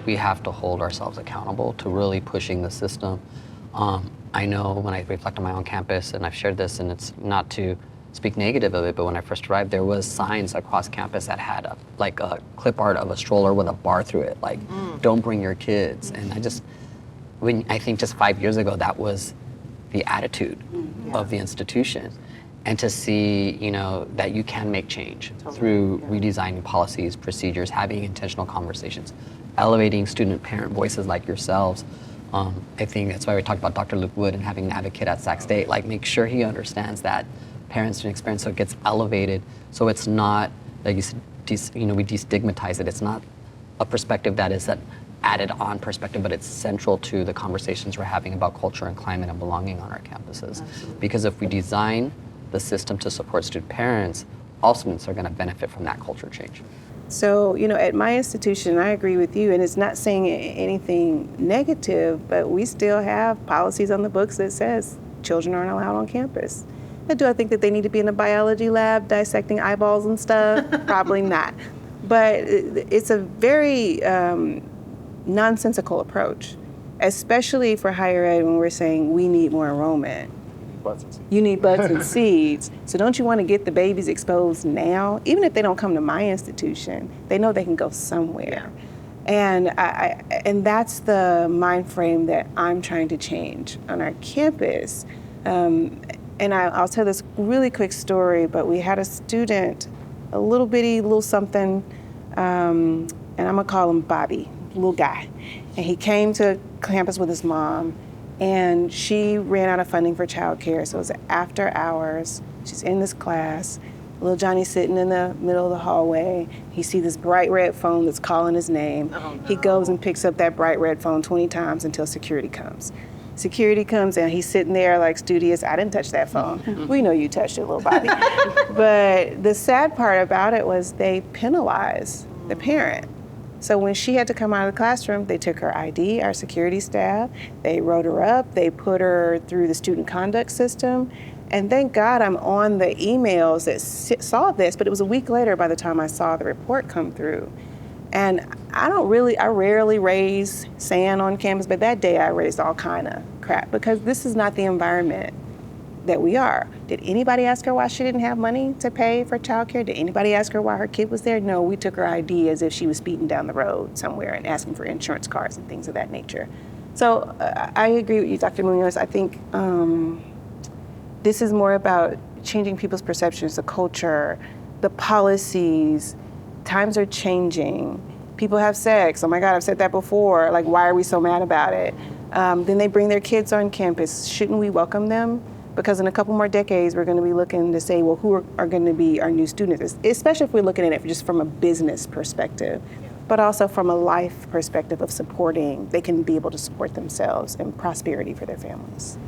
we have to hold ourselves accountable to really pushing the system. I know when I reflect on my own campus, and I've shared this, and it's not to speak negative of it, but when I first arrived, there was signs across campus that had a clip art of a stroller with a bar through it, like, don't bring your kids. And I think just 5 years ago, that was the attitude of the institution. And to see, that you can make change through redesigning policies, procedures, having intentional conversations, elevating student parent voices like yourselves. I think that's why we talked about Dr. Luke Wood and having an advocate at Sac State, like make sure he understands that parent-student experience so it gets elevated. So it's not, like you said, we destigmatize it. It's not a perspective that is an added on perspective, but it's central to the conversations we're having about culture and climate and belonging on our campuses. Absolutely. Because if we design the system to support student parents, all students are going to benefit from that culture change. So, at my institution, I agree with you, and it's not saying anything negative, but we still have policies on the books that says children aren't allowed on campus. Now, do I think that they need to be in a biology lab dissecting eyeballs and stuff? Probably not. But it's a very nonsensical approach, especially for higher ed when we're saying we need more enrollment. You need butts and seeds. So don't you want to get the babies exposed now? Even if they don't come to my institution, they know they can go somewhere. Yeah. And that's the mind frame that I'm trying to change on our campus. And I'll tell this really quick story, but we had a student, a little something, and I'm gonna call him Bobby, little guy. And he came to campus with his mom, and she ran out of funding for childcare, so it was after hours. She's in this class. Little Johnny's sitting in the middle of the hallway. He sees this bright red phone that's calling his name. Oh, no. He goes and picks up that bright red phone 20 times until security comes. Security comes and he's sitting there like studious. I didn't touch that phone. We know you touched it, little Bobby. But the sad part about it was they penalized the parent. So when she had to come out of the classroom, they took her ID, our security staff, they wrote her up, they put her through the student conduct system. And thank God I'm on the emails that saw this, but it was a week later by the time I saw the report come through. And I rarely raise sand on campus, but that day I raised all kind of crap because this is not the environment that we are. Did anybody ask her why she didn't have money to pay for childcare? Did anybody ask her why her kid was there? No, we took her ID as if she was speeding down the road somewhere and asking for insurance cards and things of that nature. So I agree with you, Dr. Muñoz. I think this is more about changing people's perceptions, the culture, the policies. Times are changing. People have sex. Oh my God, I've said that before. Like, why are we so mad about it? Then they bring their kids on campus. Shouldn't we welcome them? Because in a couple more decades, we're going to be looking to say, well, who are going to be our new students, especially if we're looking at it just from a business perspective, but also from a life perspective of supporting, they can be able to support themselves and prosperity for their families.